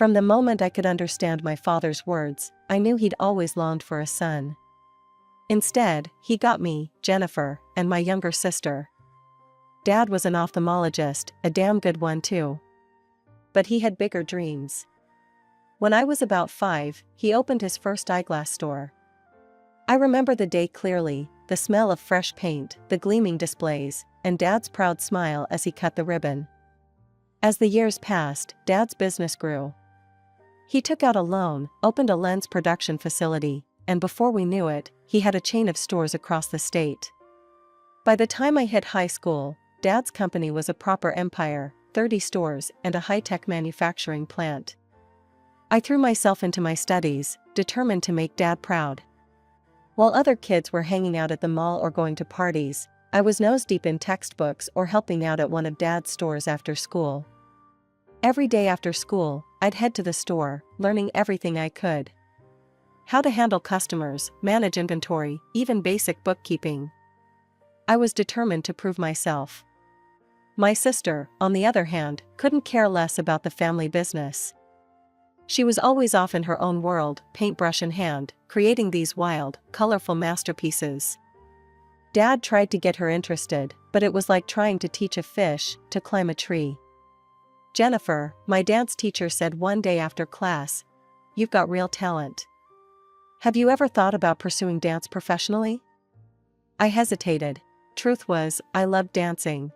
From the moment I could understand my father's words, I knew he'd always longed for a son. Instead, he got me, Jennifer, and my younger sister. Dad was an ophthalmologist, a damn good one too. But he had bigger dreams. When I was about 5, he opened his first eyeglass store. I remember the day clearly, the smell of fresh paint, the gleaming displays, and Dad's proud smile as he cut the ribbon. As the years passed, Dad's business grew. He took out a loan, opened a lens production facility, and before we knew it, he had a chain of stores across the state. By the time I hit high school, Dad's company was a proper empire, 30 stores and a high-tech manufacturing plant. I threw myself into my studies, determined to make Dad proud. While other kids were hanging out at the mall or going to parties, I was nose-deep in textbooks or helping out at one of Dad's stores after school. Every day after school, I'd head to the store, learning everything I could. How to handle customers, manage inventory, even basic bookkeeping. I was determined to prove myself. My sister, on the other hand, couldn't care less about the family business. She was always off in her own world, paintbrush in hand, creating these wild, colorful masterpieces. Dad tried to get her interested, but it was like trying to teach a fish to climb a tree. Jennifer, my dance teacher, said one day after class, "You've got real talent. Have you ever thought about pursuing dance professionally?" I hesitated. Truth was, I loved dancing.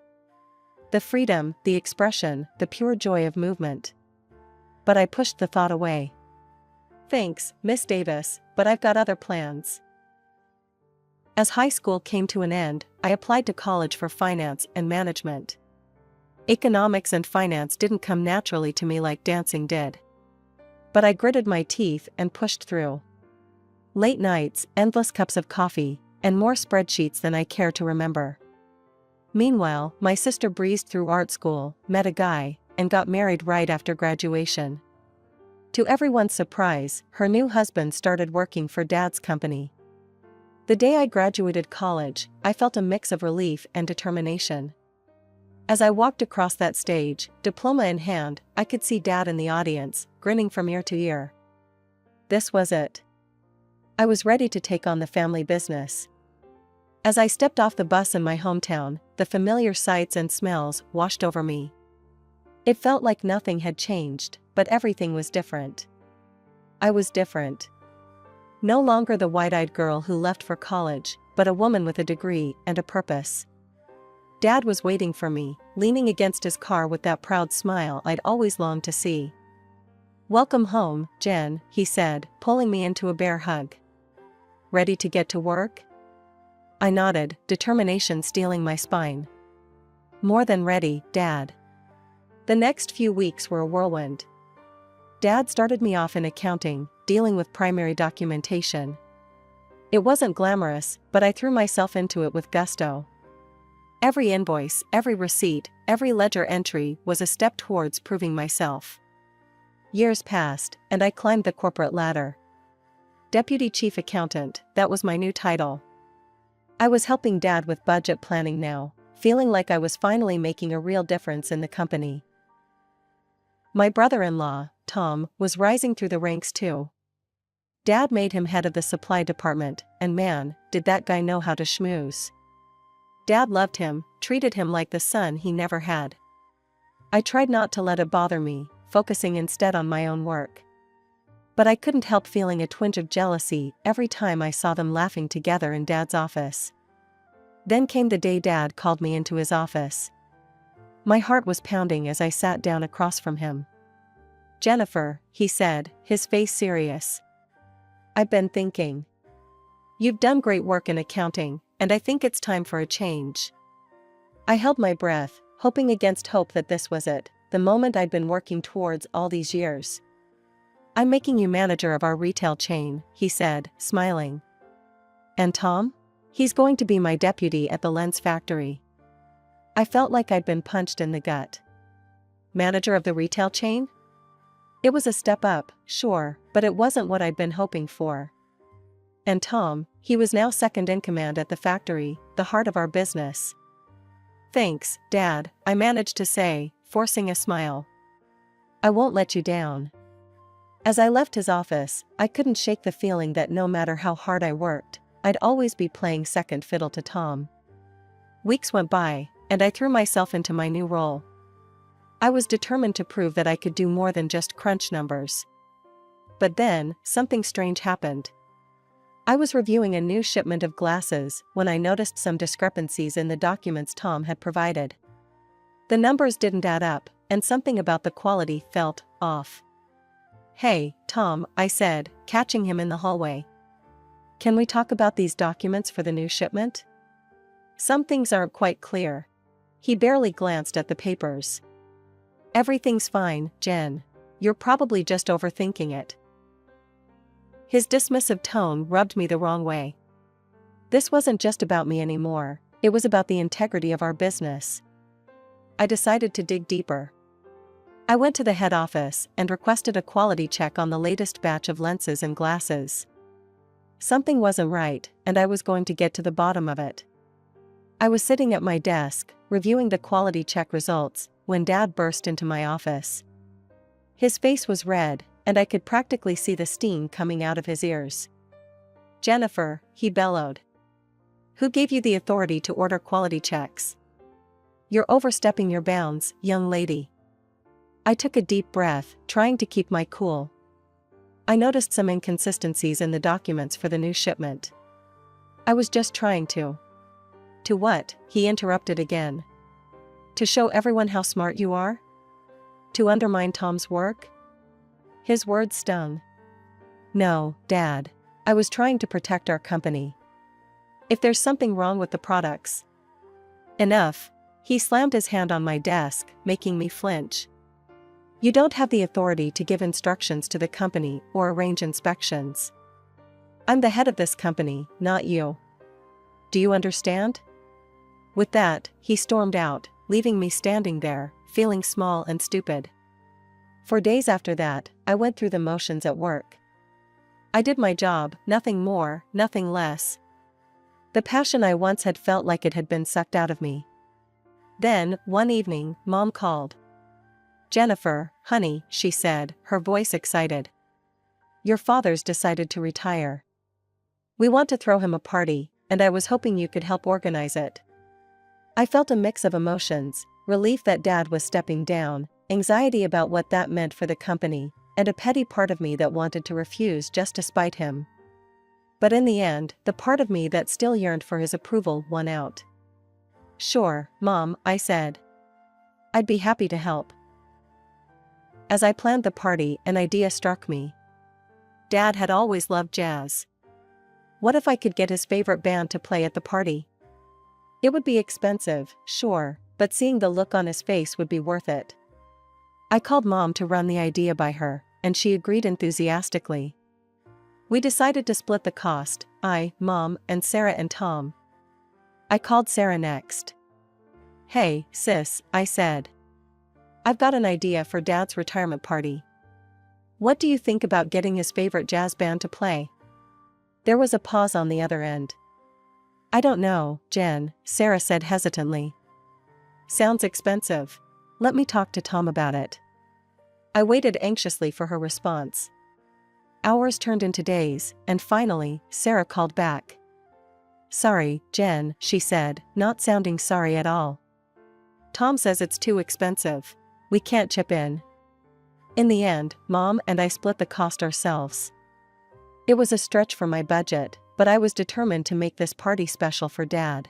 The freedom, the expression, the pure joy of movement. But I pushed the thought away. "Thanks, Miss Davis, but I've got other plans." As high school came to an end, I applied to college for finance and management. Economics and finance didn't come naturally to me like dancing did. But I gritted my teeth and pushed through. Late nights, endless cups of coffee, and more spreadsheets than I care to remember. Meanwhile, my sister breezed through art school, met a guy, and got married right after graduation. To everyone's surprise, her new husband started working for Dad's company. The day I graduated college, I felt a mix of relief and determination. As I walked across that stage, diploma in hand, I could see Dad in the audience, grinning from ear to ear. This was it. I was ready to take on the family business. As I stepped off the bus in my hometown, the familiar sights and smells washed over me. It felt like nothing had changed, but everything was different. I was different. No longer the wide-eyed girl who left for college, but a woman with a degree and a purpose. Dad was waiting for me, leaning against his car with that proud smile I'd always longed to see. "Welcome home, Jen," he said, pulling me into a bear hug. "Ready to get to work?" I nodded, determination stealing my spine. "More than ready, Dad." The next few weeks were a whirlwind. Dad started me off in accounting, dealing with primary documentation. It wasn't glamorous, but I threw myself into it with gusto. Every invoice, every receipt, every ledger entry was a step towards proving myself. Years passed, and I climbed the corporate ladder. Deputy Chief Accountant, that was my new title. I was helping Dad with budget planning now, feeling like I was finally making a real difference in the company. My brother-in-law, Tom, was rising through the ranks too. Dad made him head of the supply department, and man, did that guy know how to schmooze. Dad loved him, treated him like the son he never had. I tried not to let it bother me, focusing instead on my own work. But I couldn't help feeling a twinge of jealousy every time I saw them laughing together in Dad's office. Then came the day Dad called me into his office. My heart was pounding as I sat down across from him. "Jennifer," he said, his face serious. "I've been thinking. You've done great work in accounting, and I think it's time for a change." I held my breath, hoping against hope that this was it, the moment I'd been working towards all these years. "I'm making you manager of our retail chain," he said, smiling. "And Tom? He's going to be my deputy at the lens factory." I felt like I'd been punched in the gut. Manager of the retail chain? It was a step up, sure, but it wasn't what I'd been hoping for. And Tom, he was now second in command at the factory, the heart of our business. "Thanks, Dad," I managed to say, forcing a smile. "I won't let you down." As I left his office, I couldn't shake the feeling that no matter how hard I worked, I'd always be playing second fiddle to Tom. Weeks went by, and I threw myself into my new role. I was determined to prove that I could do more than just crunch numbers. But then, something strange happened. I was reviewing a new shipment of glasses when I noticed some discrepancies in the documents Tom had provided. The numbers didn't add up, and something about the quality felt off. "Hey, Tom," I said, catching him in the hallway. "Can we talk about these documents for the new shipment? Some things aren't quite clear." He barely glanced at the papers. "Everything's fine, Jen. You're probably just overthinking it." His dismissive tone rubbed me the wrong way. This wasn't just about me anymore, it was about the integrity of our business. I decided to dig deeper. I went to the head office and requested a quality check on the latest batch of lenses and glasses. Something wasn't right, and I was going to get to the bottom of it. I was sitting at my desk, reviewing the quality check results, when Dad burst into my office. His face was red, and I could practically see the steam coming out of his ears. "Jennifer," he bellowed. "Who gave you the authority to order quality checks? You're overstepping your bounds, young lady." I took a deep breath, trying to keep my cool. I noticed some inconsistencies in the documents for the new shipment. I was just trying to. "To what?" he interrupted again. "To show everyone how smart you are? To undermine Tom's work?" His words stung. "No, Dad. I was trying to protect our company. If there's something wrong with the products..." "Enough." He slammed his hand on my desk, making me flinch. "You don't have the authority to give instructions to the company or arrange inspections. I'm the head of this company, not you. Do you understand?" With that, he stormed out, leaving me standing there, feeling small and stupid. For days after that, I went through the motions at work. I did my job, nothing more, nothing less. The passion I once had felt like it had been sucked out of me. Then, one evening, Mom called. "Jennifer, honey," she said, her voice excited. "Your father's decided to retire. We want to throw him a party, and I was hoping you could help organize it." I felt a mix of emotions, relief that Dad was stepping down, anxiety about what that meant for the company, and a petty part of me that wanted to refuse just to spite him. But in the end, the part of me that still yearned for his approval won out. "Sure, Mom," I said. "I'd be happy to help." As I planned the party, an idea struck me. Dad had always loved jazz. What if I could get his favorite band to play at the party? It would be expensive, sure, but seeing the look on his face would be worth it. I called Mom to run the idea by her, and she agreed enthusiastically. We decided to split the cost, I, Mom, and Sarah and Tom. I called Sarah next. "Hey, sis," I said. "I've got an idea for Dad's retirement party. What do you think about getting his favorite jazz band to play?" There was a pause on the other end. "I don't know, Jen," Sarah said hesitantly. "Sounds expensive. Let me talk to Tom about it." I waited anxiously for her response. Hours turned into days, and finally, Sarah called back. "Sorry, Jen," she said, not sounding sorry at all. "Tom says it's too expensive. We can't chip in." In the end, Mom and I split the cost ourselves. It was a stretch for my budget, but I was determined to make this party special for Dad.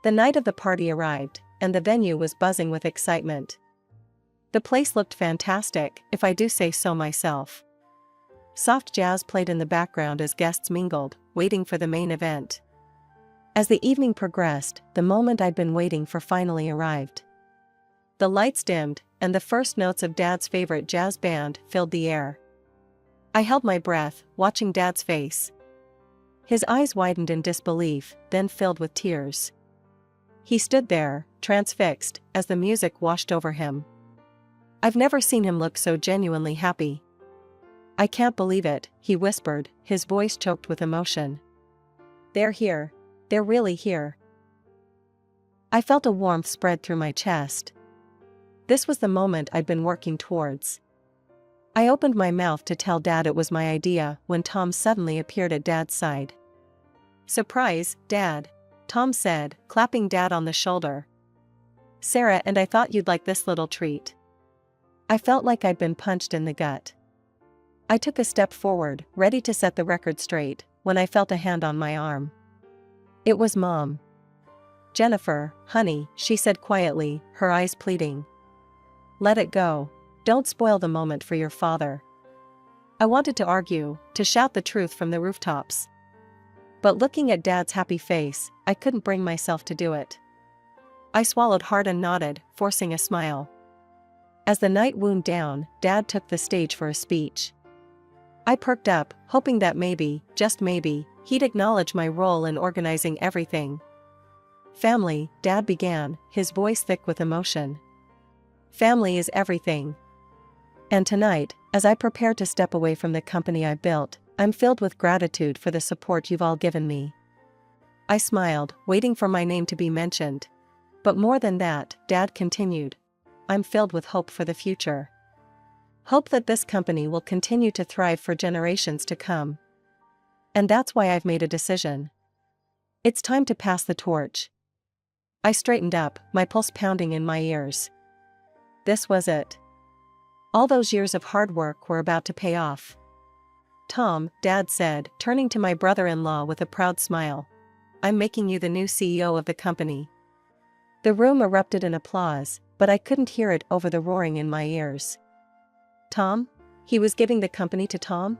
The night of the party arrived, and the venue was buzzing with excitement. The place looked fantastic, if I do say so myself. Soft jazz played in the background as guests mingled, waiting for the main event. As the evening progressed, the moment I'd been waiting for finally arrived. The lights dimmed, and the first notes of Dad's favorite jazz band filled the air. I held my breath, watching Dad's face. His eyes widened in disbelief, then filled with tears. He stood there, transfixed, as the music washed over him. I've never seen him look so genuinely happy. "I can't believe it," he whispered, his voice choked with emotion. "They're here. They're really here." I felt a warmth spread through my chest. This was the moment I'd been working towards. I opened my mouth to tell Dad it was my idea when Tom suddenly appeared at Dad's side. "Surprise, Dad," Tom said, clapping Dad on the shoulder. "Sarah and I thought you'd like this little treat." I felt like I'd been punched in the gut. I took a step forward, ready to set the record straight, when I felt a hand on my arm. It was Mom. "Jennifer, honey," she said quietly, her eyes pleading. "Let it go. Don't spoil the moment for your father." I wanted to argue, to shout the truth from the rooftops. But looking at Dad's happy face, I couldn't bring myself to do it. I swallowed hard and nodded, forcing a smile. As the night wound down, Dad took the stage for a speech. I perked up, hoping that maybe, just maybe, he'd acknowledge my role in organizing everything. "Family," Dad began, his voice thick with emotion. "Family is everything. And tonight, as I prepare to step away from the company I built, I'm filled with gratitude for the support you've all given me." I smiled, waiting for my name to be mentioned. "But more than that," Dad continued, "I'm filled with hope for the future. Hope that this company will continue to thrive for generations to come. And that's why I've made a decision. It's time to pass the torch." I straightened up, my pulse pounding in my ears. This was it. All those years of hard work were about to pay off. "Tom," Dad said, turning to my brother-in-law with a proud smile, "I'm making you the new CEO of the company." The room erupted in applause, but I couldn't hear it over the roaring in my ears. Tom? He was giving the company to Tom?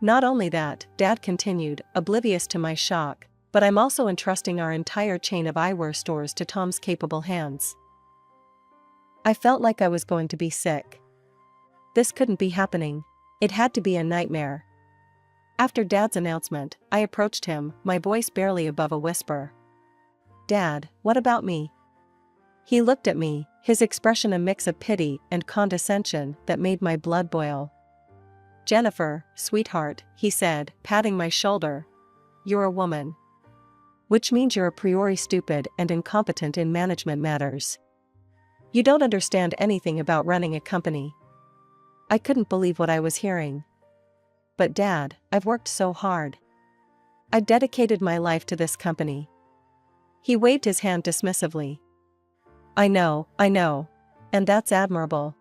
"Not only that," Dad continued, oblivious to my shock, "but I'm also entrusting our entire chain of eyewear stores to Tom's capable hands." I felt like I was going to be sick. This couldn't be happening. It had to be a nightmare. After Dad's announcement, I approached him, my voice barely above a whisper. "Dad, what about me?" He looked at me, his expression a mix of pity and condescension that made my blood boil. "Jennifer, sweetheart," he said, patting my shoulder, "you're a woman. Which means you're a priori stupid and incompetent in management matters. You don't understand anything about running a company." I couldn't believe what I was hearing. "But Dad, I've worked so hard. I dedicated my life to this company." He waved his hand dismissively. I know, and that's admirable.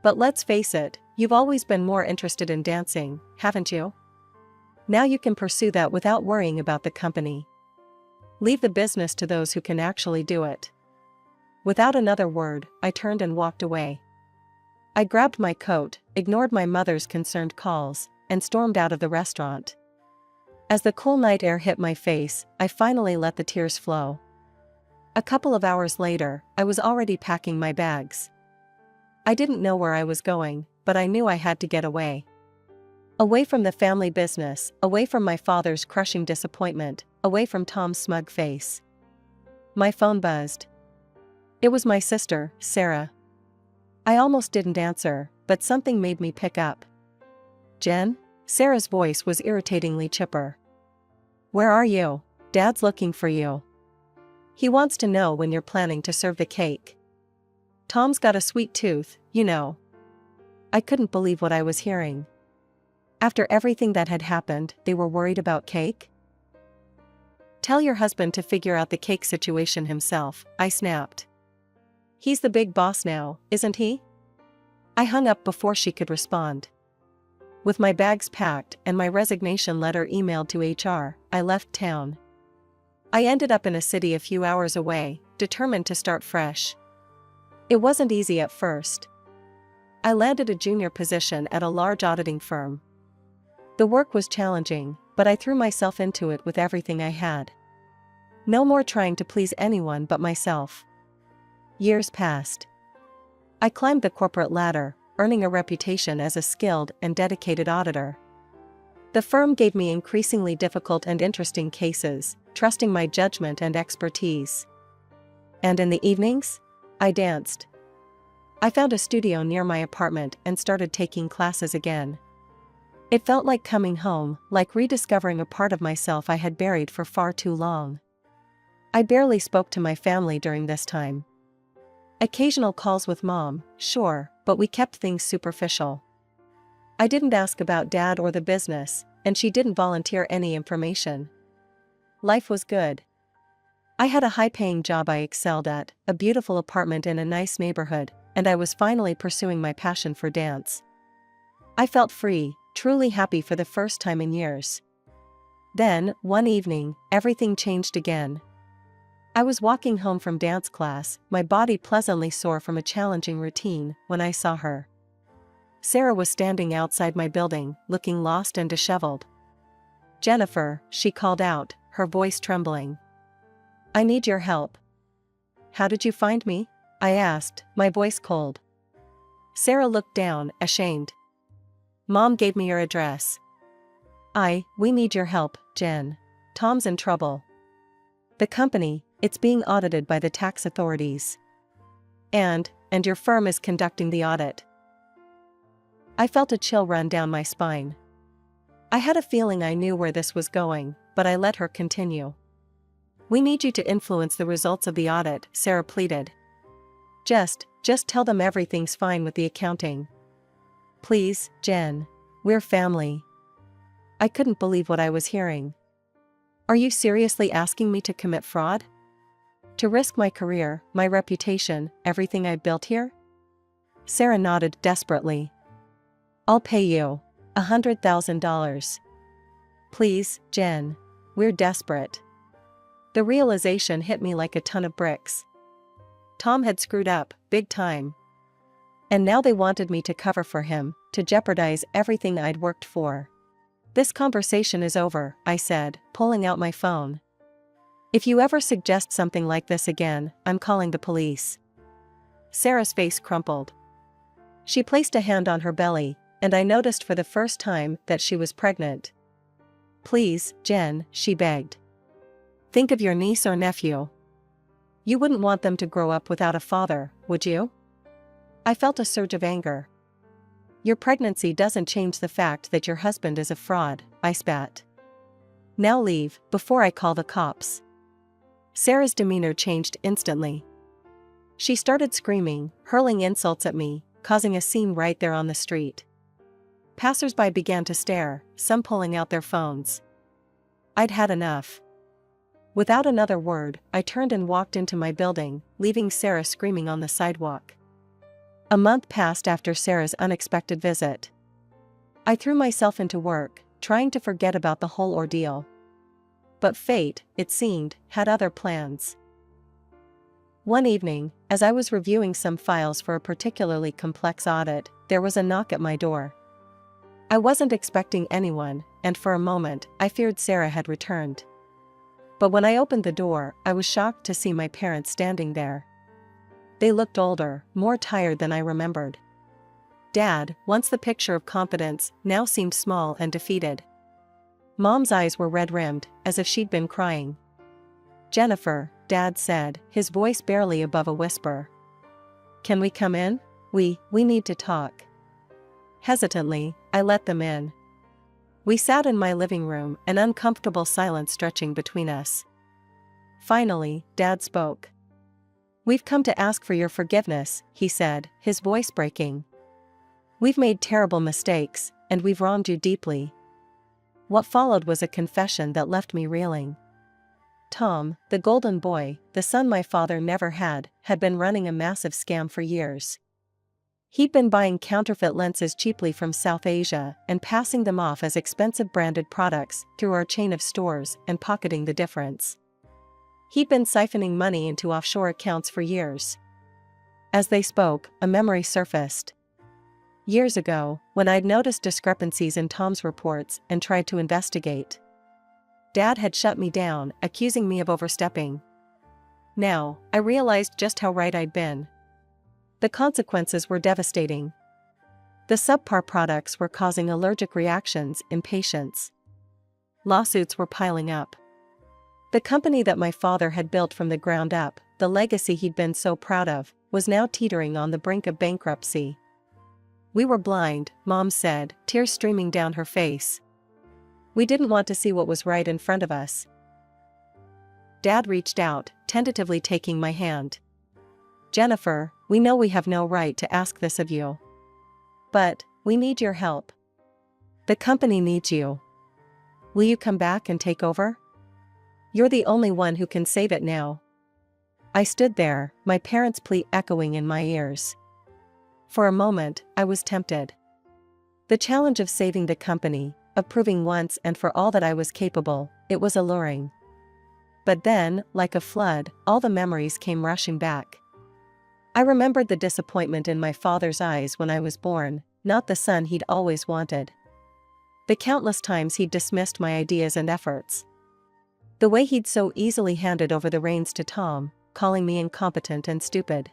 But let's face it, you've always been more interested in dancing, haven't you? Now you can pursue that without worrying about the company. Leave the business to those who can actually do it." Without another word, I turned and walked away. I grabbed my coat, ignored my mother's concerned calls, and stormed out of the restaurant. As the cool night air hit my face, I finally let the tears flow. A couple of hours later, I was already packing my bags. I didn't know where I was going, but I knew I had to get away. Away from the family business, away from my father's crushing disappointment, away from Tom's smug face. My phone buzzed. It was my sister, Sarah. I almost didn't answer, but something made me pick up. "Jen?" Sarah's voice was irritatingly chipper. "Where are you? Dad's looking for you. He wants to know when you're planning to serve the cake. Tom's got a sweet tooth, you know." I couldn't believe what I was hearing. After everything that had happened, they were worried about cake? "Tell your husband to figure out the cake situation himself," I snapped. "He's the big boss now, isn't he?" I hung up before she could respond. With my bags packed and my resignation letter emailed to HR, I left town. I ended up in a city a few hours away, determined to start fresh. It wasn't easy at first. I landed a junior position at a large auditing firm. The work was challenging, but I threw myself into it with everything I had. No more trying to please anyone but myself. Years passed. I climbed the corporate ladder, earning a reputation as a skilled and dedicated auditor. The firm gave me increasingly difficult and interesting cases, trusting my judgment and expertise. And in the evenings, I danced. I found a studio near my apartment and started taking classes again. It felt like coming home, like rediscovering a part of myself I had buried for far too long. I barely spoke to my family during this time. Occasional calls with Mom, sure, but we kept things superficial. I didn't ask about Dad or the business, and she didn't volunteer any information. Life was good. I had a high-paying job I excelled at, a beautiful apartment in a nice neighborhood, and I was finally pursuing my passion for dance. I felt free, truly happy for the first time in years. Then, one evening, everything changed again. I was walking home from dance class, my body pleasantly sore from a challenging routine, when I saw her. Sarah was standing outside my building, looking lost and disheveled. "Jennifer," she called out, her voice trembling. "I need your help." "How did you find me?" I asked, my voice cold. Sarah looked down, ashamed. "Mom gave me your address." We need your help, Jen. Tom's in trouble. The company, it's being audited by the tax authorities. And your firm is conducting the audit." I felt a chill run down my spine. I had a feeling I knew where this was going, but I let her continue. "We need you to influence the results of the audit," Sarah pleaded. Just tell them everything's fine with the accounting. "Please, Jen. We're family." I couldn't believe what I was hearing. "Are you seriously asking me to commit fraud? To risk my career, my reputation, everything I built here?" Sarah nodded desperately. "I'll pay you $100,000. Please, Jen. We're desperate." The realization hit me like a ton of bricks. Tom had screwed up, big time. And now they wanted me to cover for him, to jeopardize everything I'd worked for. "This conversation is over," I said, pulling out my phone. "If you ever suggest something like this again, I'm calling the police." Sarah's face crumpled. She placed a hand on her belly, and I noticed for the first time that she was pregnant. "Please, Jen," she begged. "Think of your niece or nephew. You wouldn't want them to grow up without a father, would you?" I felt a surge of anger. "Your pregnancy doesn't change the fact that your husband is a fraud," I spat. "Now leave, before I call the cops." Sarah's demeanor changed instantly. She started screaming, hurling insults at me, causing a scene right there on the street. Passers-by began to stare, some pulling out their phones. I'd had enough. Without another word, I turned and walked into my building, leaving Sarah screaming on the sidewalk. A month passed after Sarah's unexpected visit. I threw myself into work, trying to forget about the whole ordeal. But fate, it seemed, had other plans. One evening, as I was reviewing some files for a particularly complex audit, there was a knock at my door. I wasn't expecting anyone, and for a moment, I feared Sarah had returned. But when I opened the door, I was shocked to see my parents standing there. They looked older, more tired than I remembered. Dad, once the picture of confidence, now seemed small and defeated. Mom's eyes were red-rimmed, as if she'd been crying. "Jennifer," Dad said, his voice barely above a whisper. "Can we come in? We need to talk." Hesitantly, I let them in. We sat in my living room, an uncomfortable silence stretching between us. Finally, Dad spoke. "We've come to ask for your forgiveness," he said, his voice breaking. "We've made terrible mistakes, and we've wronged you deeply." What followed was a confession that left me reeling. Tom, the golden boy, the son my father never had been running a massive scam for years. He'd been buying counterfeit lenses cheaply from South Asia and passing them off as expensive branded products through our chain of stores and pocketing the difference. He'd been siphoning money into offshore accounts for years. As they spoke, a memory surfaced. Years ago, when I'd noticed discrepancies in Tom's reports and tried to investigate. Dad had shut me down, accusing me of overstepping. Now, I realized just how right I'd been. The consequences were devastating. The subpar products were causing allergic reactions in patients. Lawsuits were piling up. The company that my father had built from the ground up, the legacy he'd been so proud of, was now teetering on the brink of bankruptcy. "We were blind," Mom said, tears streaming down her face. "We didn't want to see what was right in front of us." Dad reached out, tentatively taking my hand. "Jennifer, we know we have no right to ask this of you. But we need your help." The company needs you. Will you come back and take over? You're the only one who can save it now. I stood there, my parents' plea echoing in my ears. For a moment, I was tempted. The challenge of saving the company, of proving once and for all that I was capable, it was alluring. But then, like a flood, all the memories came rushing back. I remembered the disappointment in my father's eyes when I was born, not the son he'd always wanted. The countless times he'd dismissed my ideas and efforts. The way he'd so easily handed over the reins to Tom, calling me incompetent and stupid.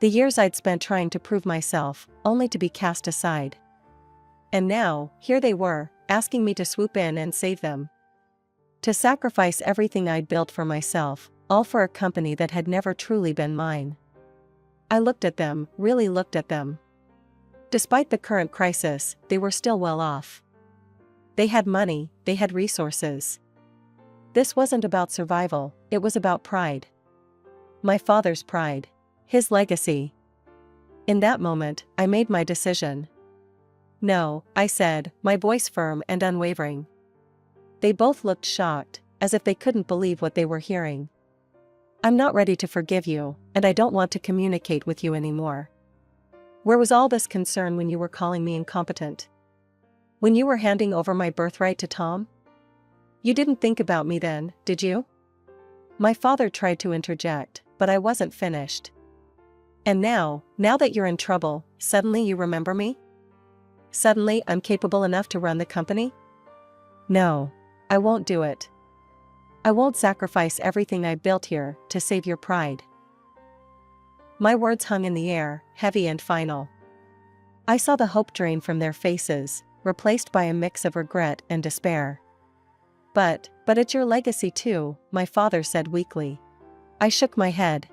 The years I'd spent trying to prove myself, only to be cast aside. And now, here they were, asking me to swoop in and save them. To sacrifice everything I'd built for myself, all for a company that had never truly been mine. I looked at them, really looked at them. Despite the current crisis, they were still well off. They had money, they had resources. This wasn't about survival, it was about pride. My father's pride. His legacy. In that moment, I made my decision. No, I said, my voice firm and unwavering. They both looked shocked, as if they couldn't believe what they were hearing. I'm not ready to forgive you, and I don't want to communicate with you anymore. Where was all this concern when you were calling me incompetent? When you were handing over my birthright to Tom? You didn't think about me then, did you? My father tried to interject, but I wasn't finished. And now that you're in trouble, suddenly you remember me? Suddenly I'm capable enough to run the company? No, I won't do it. I won't sacrifice everything I built here to save your pride. My words hung in the air, heavy and final. I saw the hope drain from their faces, replaced by a mix of regret and despair. But it's your legacy too, my father said weakly. I shook my head.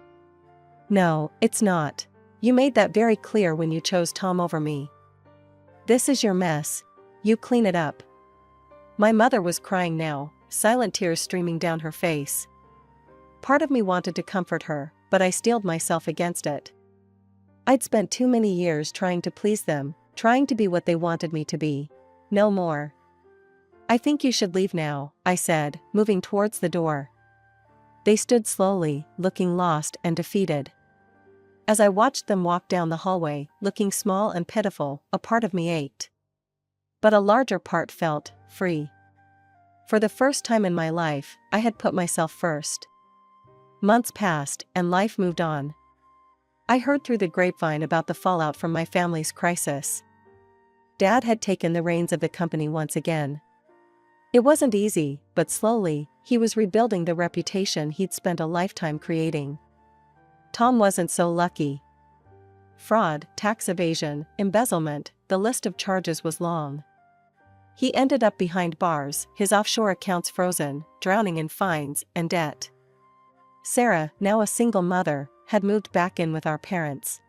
No, it's not. You made that very clear when you chose Tom over me. This is your mess. You clean it up. My mother was crying now, silent tears streaming down her face. Part of me wanted to comfort her, but I steeled myself against it. I'd spent too many years trying to please them, trying to be what they wanted me to be. No more. I think you should leave now, I said, moving towards the door. They stood slowly, looking lost and defeated. As I watched them walk down the hallway, looking small and pitiful, a part of me ached. But a larger part felt free. For the first time in my life, I had put myself first. Months passed, and life moved on. I heard through the grapevine about the fallout from my family's crisis. Dad had taken the reins of the company once again. It wasn't easy, but slowly, he was rebuilding the reputation he'd spent a lifetime creating. Tom wasn't so lucky. Fraud, tax evasion, embezzlement, the list of charges was long. He ended up behind bars, his offshore accounts frozen, drowning in fines and debt. Sarah, now a single mother, had moved back in with our parents.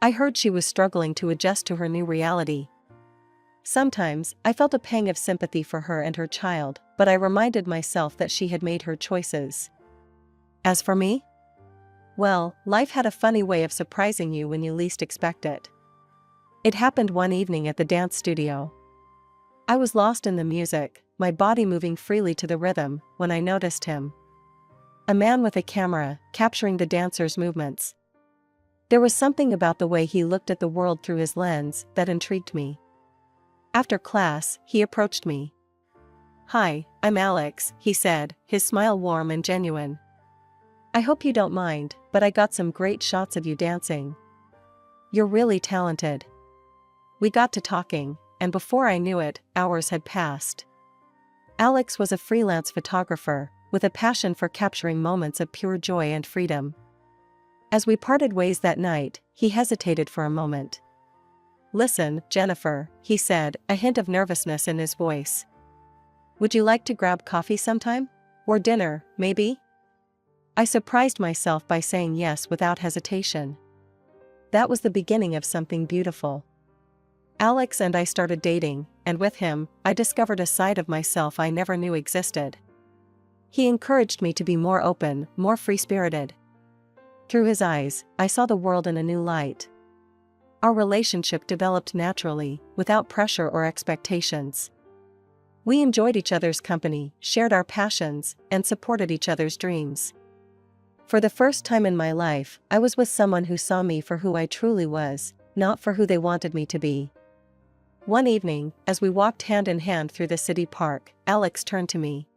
I heard she was struggling to adjust to her new reality. Sometimes, I felt a pang of sympathy for her and her child, but I reminded myself that she had made her choices. As for me? Well, life had a funny way of surprising you when you least expect it. It happened one evening at the dance studio. I was lost in the music, my body moving freely to the rhythm, when I noticed him. A man with a camera, capturing the dancers' movements. There was something about the way he looked at the world through his lens that intrigued me. After class, he approached me. "Hi, I'm Alex," he said, his smile warm and genuine. "I hope you don't mind, but I got some great shots of you dancing. You're really talented." We got to talking, and before I knew it, hours had passed. Alex was a freelance photographer, with a passion for capturing moments of pure joy and freedom. As we parted ways that night, he hesitated for a moment. "Listen, Jennifer," he said, a hint of nervousness in his voice. "Would you like to grab coffee sometime? Or dinner, maybe?" I surprised myself by saying yes without hesitation. That was the beginning of something beautiful. Alex and I started dating, and with him, I discovered a side of myself I never knew existed. He encouraged me to be more open, more free-spirited. Through his eyes, I saw the world in a new light. Our relationship developed naturally, without pressure or expectations. We enjoyed each other's company, shared our passions, and supported each other's dreams. For the first time in my life, I was with someone who saw me for who I truly was, not for who they wanted me to be. One evening, as we walked hand in hand through the city park, Alex turned to me.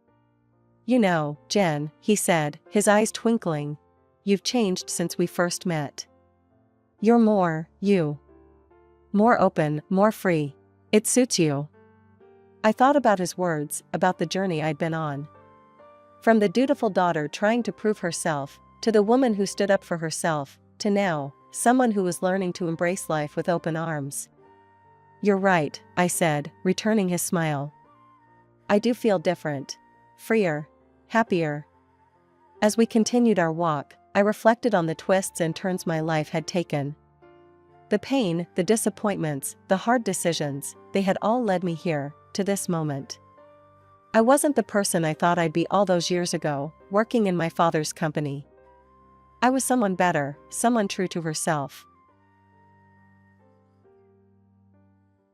"You know, Jen," he said, his eyes twinkling, "you've changed since we first met. You're more, you. More open, more free. It suits you." I thought about his words, about the journey I'd been on. From the dutiful daughter trying to prove herself, to the woman who stood up for herself, to now, someone who was learning to embrace life with open arms. "You're right," I said, returning his smile. "I do feel different. Freer. Happier." As we continued our walk, I reflected on the twists and turns my life had taken. The pain, the disappointments, the hard decisions, they had all led me here, to this moment. I wasn't the person I thought I'd be all those years ago, working in my father's company. I was someone better, someone true to herself.